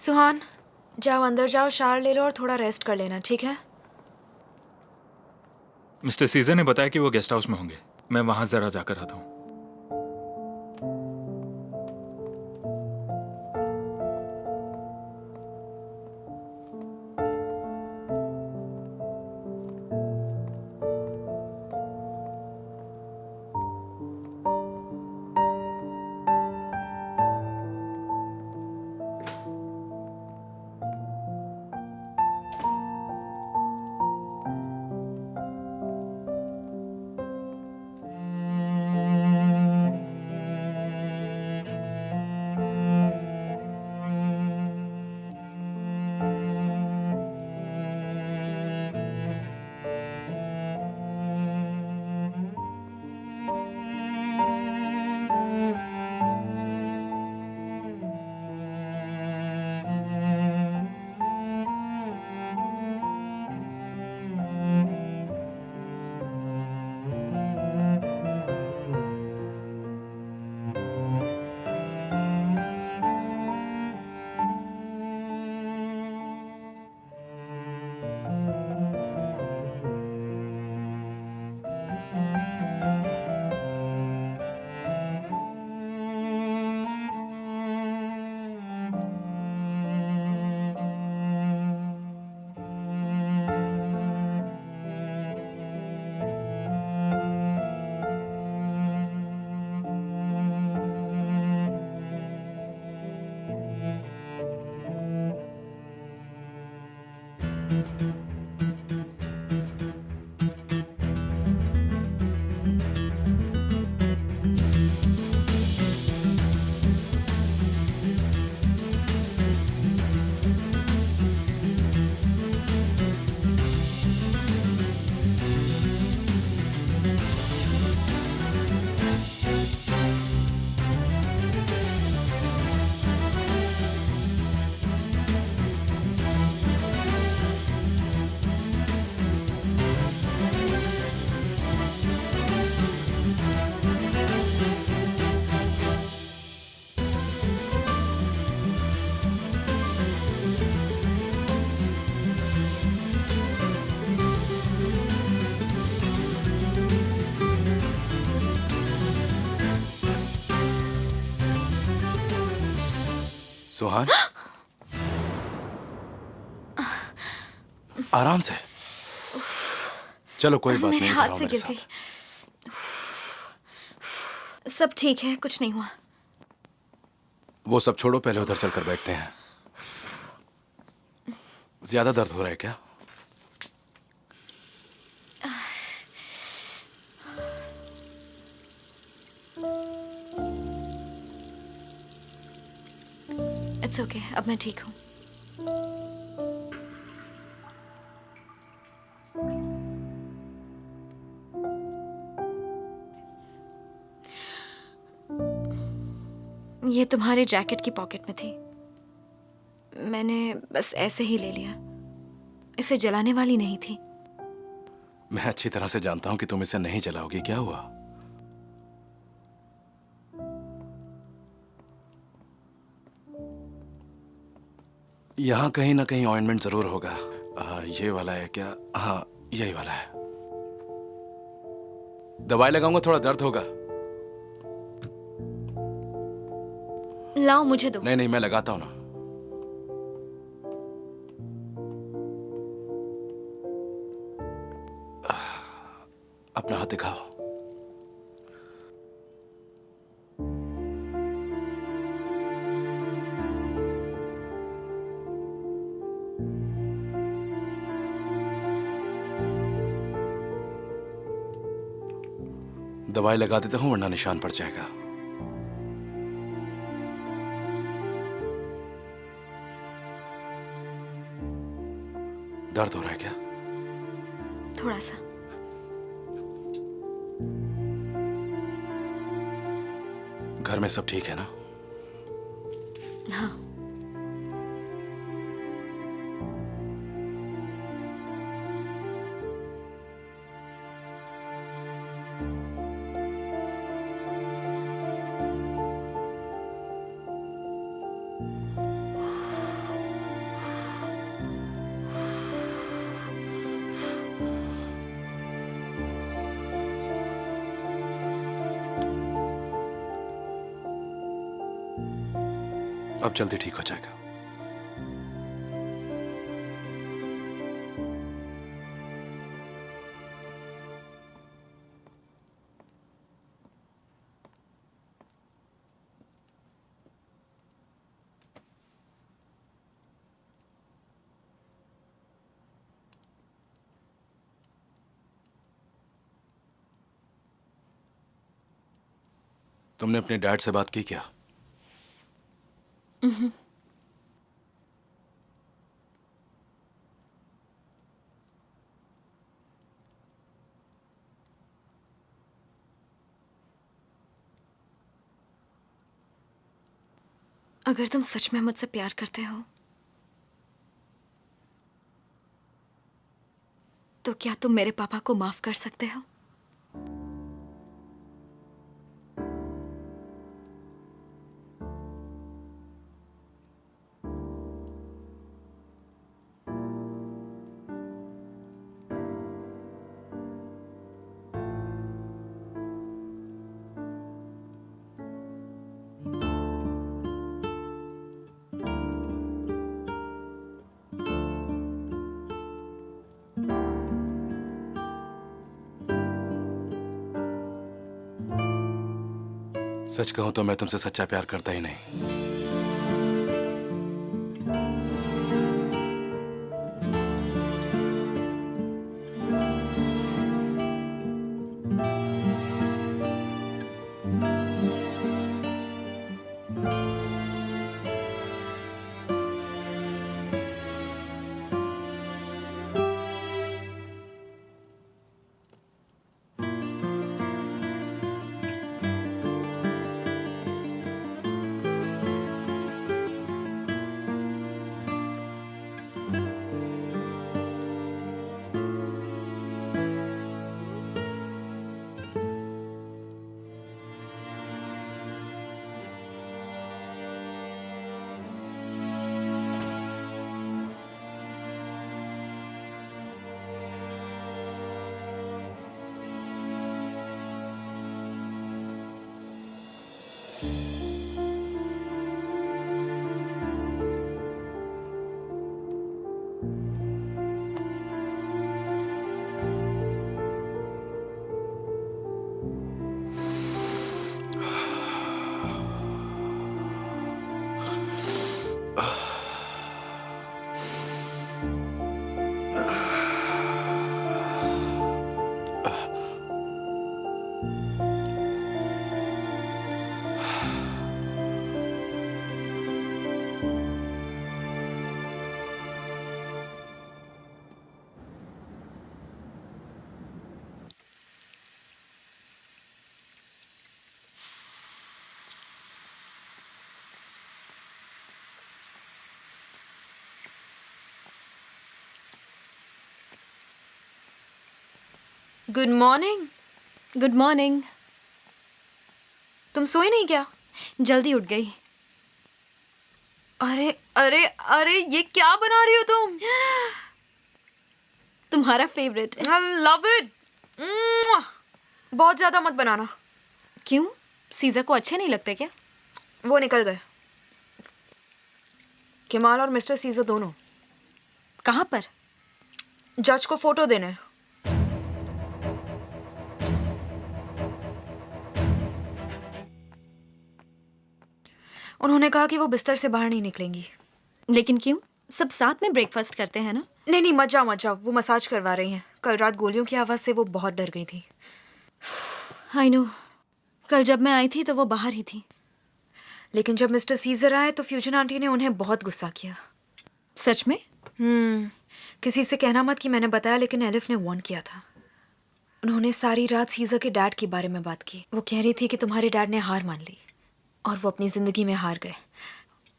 सुहान, जाओ अंदर जाओ, शावर ले लो और थोड़ा रेस्ट कर लेना, ठीक है? मिस्टर सीजर ने बताया कि वो गेस्ट हाउस में होंगे। मैं वहां जरा जाकर आता हूँ। सुहान, आराम से। चलो कोई बात मेरे नहीं, हाथ इधर आओ से मेरे गिर साथ। गई। सब ठीक है, कुछ नहीं हुआ। वो सब छोड़ो, पहले उधर चलकर बैठते हैं। ज्यादा दर्द हो रहा है क्या? इट्स ओके, अब मैं ठीक हूँ। ये तुम्हारे जैकेट की पॉकेट में थी। मैंने बस ऐसे ही ले लिया। इसे जलाने वाली नहीं थी। मैं अच्छी तरह से जानता हूं कि तुम इसे नहीं जलाओगी। क्या हुआ? यहां कहीं ना कहीं ऑइंटमेंट जरूर होगा। ये वाला है क्या? हाँ, यही वाला है। दवाई लगाऊंगा, थोड़ा दर्द होगा। लाओ, मुझे दो। नहीं नहीं, मैं लगाता हूं ना। अपना हाथ दिखाओ। दवाई लगा देता हूं वरना निशान पड़ जाएगा। दर्द हो रहा है क्या? थोड़ा सा। घर में सब ठीक है ना? हाँ। अब जल्दी ठीक हो जाएगा। तुमने अपने डैड से बात की क्या? अगर तुम सच में मुझसे प्यार करते हो तो क्या तुम मेरे पापा को माफ कर सकते हो? सच कहूं तो मैं तुमसे सच्चा प्यार करता ही नहीं। Good morning. Good morning. तुम सोई नहीं क्या? जल्दी उठ गई। अरे अरे अरे, ये क्या बना रही हो तुम? तुम्हारा फेवरेट। I love it. बहुत ज्यादा मत बनाना। क्यों? सीज़र को अच्छे नहीं लगते क्या? वो निकल गए, केमाल और मिस्टर सीजर दोनों। कहाँ पर? जज को फोटो देने। उन्होंने कहा कि वो बिस्तर से बाहर नहीं निकलेंगी। लेकिन क्यों? सब साथ में ब्रेकफास्ट करते हैं ना। नहीं नहीं, मत जाओ मत जाओ, वो मसाज करवा रही हैं। कल रात गोलियों की आवाज से वो बहुत डर गई थी। आई नो, कल जब मैं आई थी तो वो बाहर ही थी। लेकिन जब मिस्टर सीजर आए तो फ्यूजन आंटी ने उन्हें बहुत गुस्सा किया। सच में? किसी से कहना मत कि मैंने बताया, लेकिन एलिफ ने वार्न किया था। उन्होंने सारी रात सीजर के डैड के बारे में बात की। वो कह रही थी कि तुम्हारे डैड ने हार मान ली और वो अपनी जिंदगी में हार गए।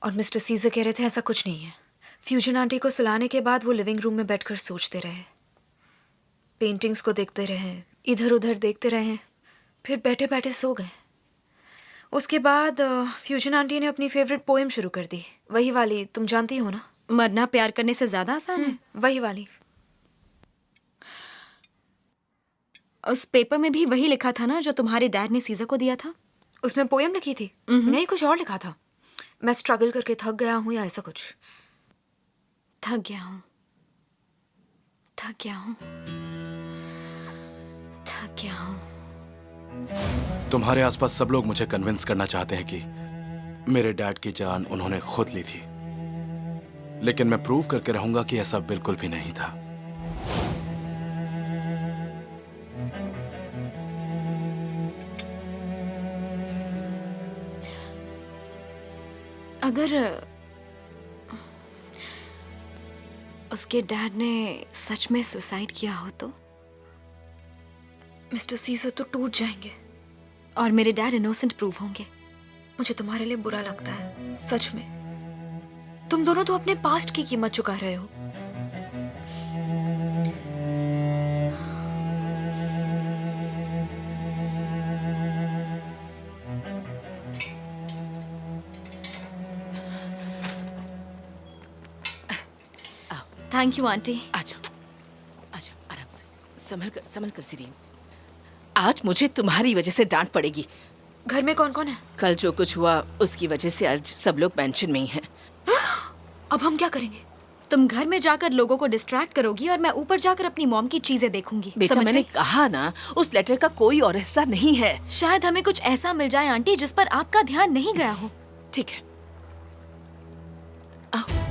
और मिस्टर सीजर कह रहे थे ऐसा कुछ नहीं है। फ्यूजन आंटी को सुलाने के बाद वो लिविंग रूम में बैठकर सोचते रहे, पेंटिंग्स को देखते रहे, इधर उधर देखते रहे, फिर बैठे बैठे सो गए। उसके बाद फ्यूजन आंटी ने अपनी फेवरेट पोएम शुरू कर दी, वही वाली, तुम जानती हो ना। मरना प्यार करने से ज्यादा आसान है। वही वाली। उस पेपर में भी वही लिखा था ना जो तुम्हारे डैड ने सीज़र को दिया था? उसमें पोएम लिखी थी? नहीं, कुछ और लिखा था। मैं स्ट्रगल करके थक गया हूँ या ऐसा कुछ? थक गया हूँ, थक गया हूँ, थक गया हूँ। तुम्हारे आसपास सब लोग मुझे कन्विंस करना चाहते हैं कि मेरे डैड की जान उन्होंने खुद ली थी, लेकिन मैं प्रूव करके रहूंगा कि ऐसा बिल्कुल भी नहीं था। अगर उसके डैड ने सच में सुसाइड किया हो तो? मिस्टर सीजर तो टूट जाएंगे। और मेरे डैड इनोसेंट प्रूव होंगे। मुझे तुम्हारे लिए बुरा लगता है, सच में। तुम दोनों तो अपने पास्ट की कीमत चुका रहे हो। Thank you aunty. आ जाओ आराम से, संभल कर सीरीन। आज मुझे तुम्हारी वजह से डांट पड़ेगी। घर में कौन कौन है? कल जो कुछ हुआ उसकी वजह से आज सब लोग मेंशन में ही हैं। अब हम क्या करेंगे? तुम घर में जाकर लोगों को डिस्ट्रैक्ट करोगी और मैं ऊपर जाकर अपनी मॉम की चीजें देखूंगी। बेटा समझ मैंने गई? कहा ना, उस लेटर का कोई और हिस्सा नहीं है। शायद हमें कुछ ऐसा मिल जाए आंटी जिस पर आपका ध्यान नहीं गया हो। ठीक है, आओ।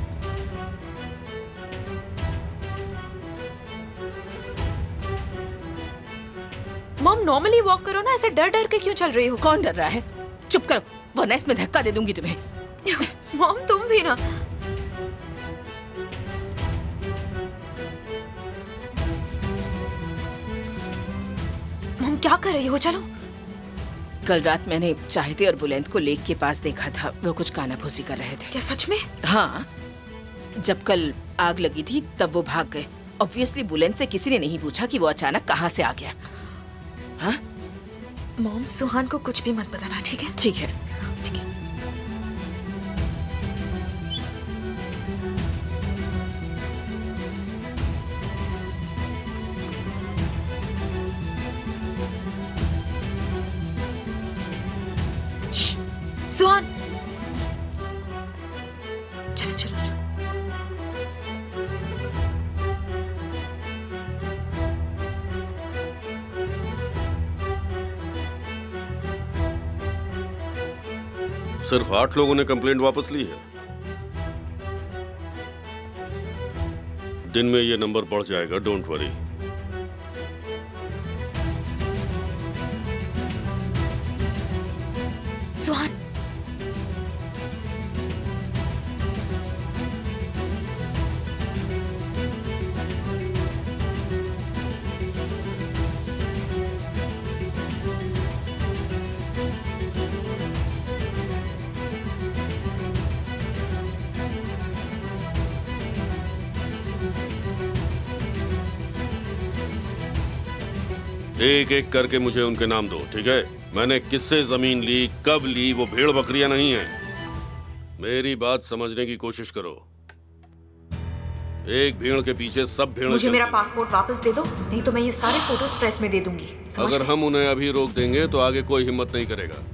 मॉम नॉर्मली वॉक करो ना, ऐसे डर डर के क्यों चल रही हो? कौन डर रहा है? चुप करो, वरना इसमें धक्का दे दूंगी तुम्हें। मॉम तुम भी ना। मॉम क्या कर रही हो? चलो। कल रात मैंने चाहते और बुलंद को लेक के पास देखा था। वो कुछ कानाफूसी कर रहे थे। क्या सच में? हाँ, जब कल आग लगी थी तब वो भाग गए। ऑब्वियसली बुलंद से किसी ने नहीं पूछा कि वो अचानक कहाँ से आ गया। हाँ? मॉम सुहान को कुछ भी मत बताना, ठीक है? ठीक है। ठीक है। श्श, सुहान चलो चलो चलो। सिर्फ 8 लोगों ने कंप्लेंट वापस ली है। दिन में ये नंबर बढ़ जाएगा, डोंट वरी। सुहान एक एक करके मुझे उनके नाम दो, ठीक है? मैंने किससे जमीन ली, कब ली, वो भेड़ बकरियां नहीं है। मेरी बात समझने की कोशिश करो। एक भेड़ के पीछे सब भेड़। मुझे मेरा पासपोर्ट वापस दे दो, नहीं तो मैं ये सारे फोटोज प्रेस में दे दूंगी। समझ अगर गए? हम उन्हें अभी रोक देंगे तो आगे कोई हिम्मत नहीं करेगा।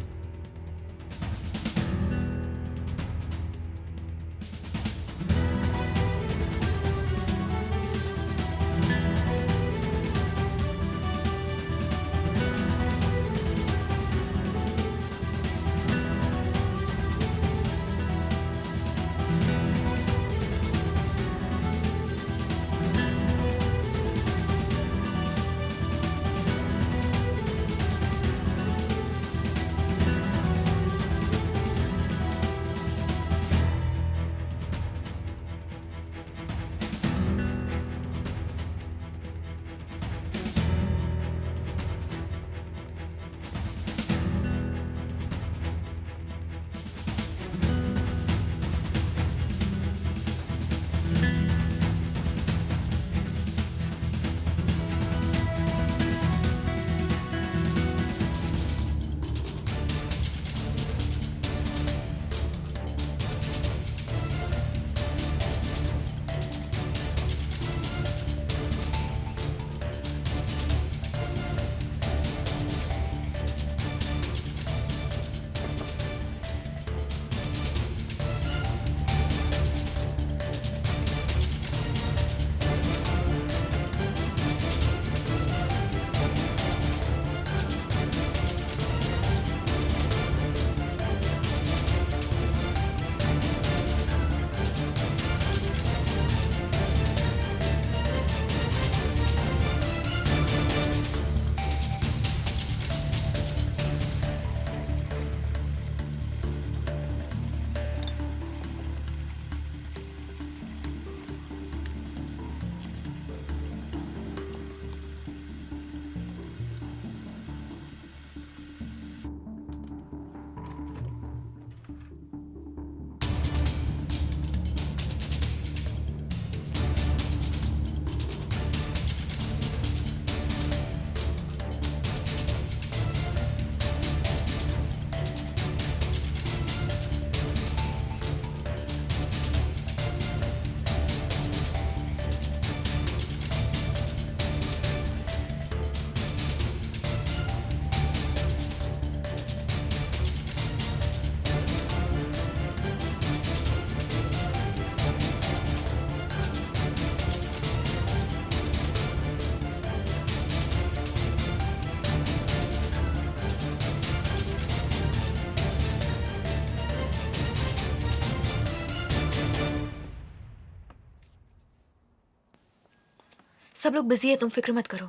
सब लोग बिजी है, तुम फिक्र मत करो।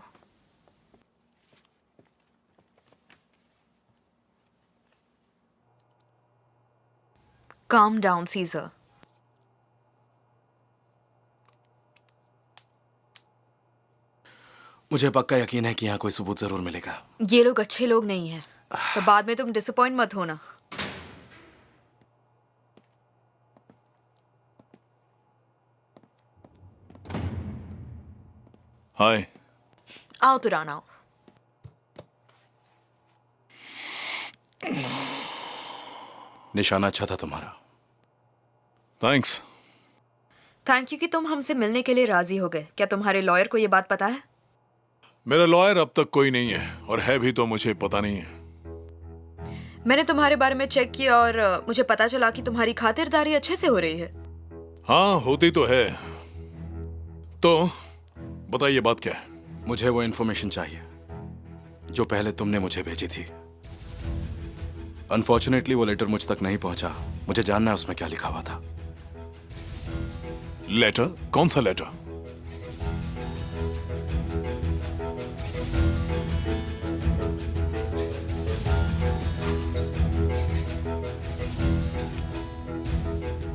Calm down scissor. मुझे पक्का यकीन है कि यहाँ कोई सबूत जरूर मिलेगा। ये लोग अच्छे लोग नहीं हैं, तो बाद में तुम डिसअपॉइंट मत होना। हाय। आओ तुरान आओ। निशाना अच्छा था तुम्हारा। थैंक्स। थैंक यू कि तुम हमसे मिलने के लिए राजी हो गए। क्या तुम्हारे लॉयर को ये बात पता है? मेरा लॉयर अब तक कोई नहीं है, और है भी तो मुझे पता नहीं है। मैंने तुम्हारे बारे में चेक किया और मुझे पता चला कि तुम्हारी खातिरदारी अच्छे से हो रही है। हाँ, होती तो है। तो बताइए बात क्या है? मुझे वो इन्फॉर्मेशन चाहिए जो पहले तुमने मुझे भेजी थी। अनफॉर्चुनेटली वो लेटर मुझ तक नहीं पहुंचा। मुझे जानना है उसमें क्या लिखा हुआ था। लेटर? कौन सा लेटर?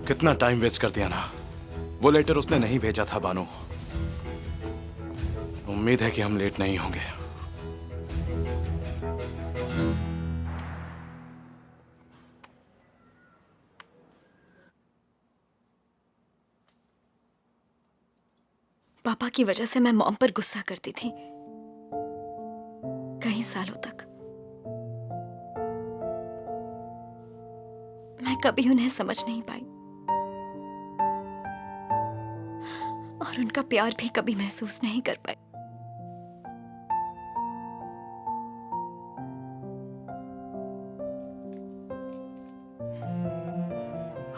कितना टाइम वेस्ट कर दिया ना। वो लेटर उसने नहीं भेजा था बानो। उम्मीद है कि हम लेट नहीं होंगे। पापा की वजह से मैं मॉम पर गुस्सा करती थी कई सालों तक। मैं कभी उन्हें समझ नहीं पाई और उनका प्यार भी कभी महसूस नहीं कर पाई।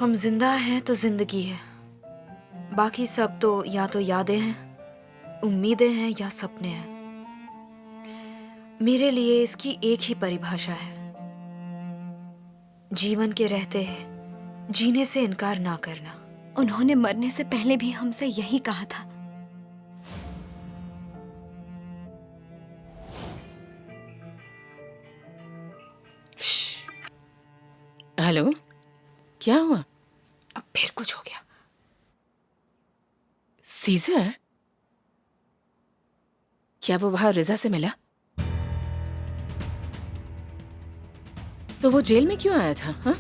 हम जिंदा हैं तो जिंदगी है, बाकी सब तो या तो यादें हैं, उम्मीदें हैं या सपने हैं। मेरे लिए इसकी एक ही परिभाषा है, जीवन के रहते हैं जीने से इनकार ना करना। उन्होंने मरने से पहले भी हमसे यही कहा था। हेलो, क्या हुआ? अब फिर कुछ हो गया। सीजर, क्या वो वहां रिजा से मिला? तो वो जेल में क्यों आया था? हाँ?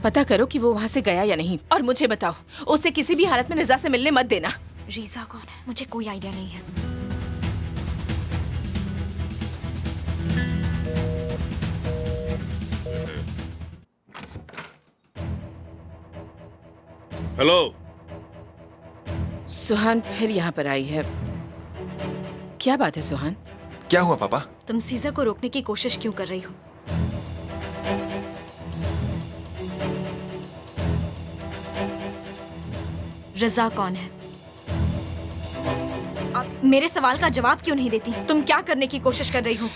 पता करो कि वो वहां से गया या नहीं, और मुझे बताओ, उसे किसी भी हालत में रिजा से मिलने मत देना। रीजा कौन है? मुझे कोई आइडिया नहीं है। हेलो। सुहान फिर यहाँ पर आई है। क्या बात है सुहान? क्या हुआ पापा? तुम सीजा को रोकने की कोशिश क्यों कर रही हो? रजा कौन है? आप मेरे सवाल का जवाब क्यों नहीं देती? तुम क्या करने की कोशिश कर रही हो?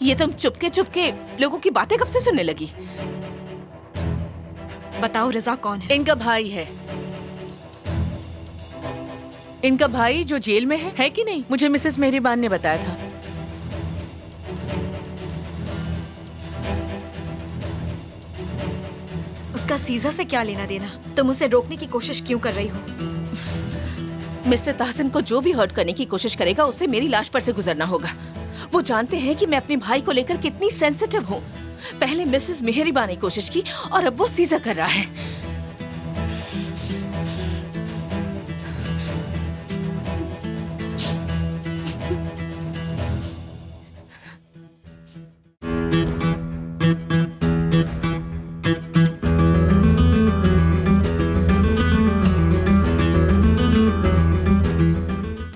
ये तुम चुपके चुपके लोगों की बातें कब से सुनने लगी? बताओ रजा कौन है? इनका भाई है। इनका भाई जो जेल में है कि नहीं? मुझे मिसेस मेहरीबान ने बताया था। उसका सीजा से क्या लेना देना? तुम उसे रोकने की कोशिश क्यों कर रही हो? मिस्टर ताहसिन को जो भी हर्ट करने की कोशिश करेगा उसे मेरी लाश पर से गुजरना होगा। वो जानते हैं कि मैं अपने भाई को लेकर कितनी सेंसिटिव हूँ। पहले मिसेस मेहरीबान ने कोशिश की और अब वो सीजा कर रहा है।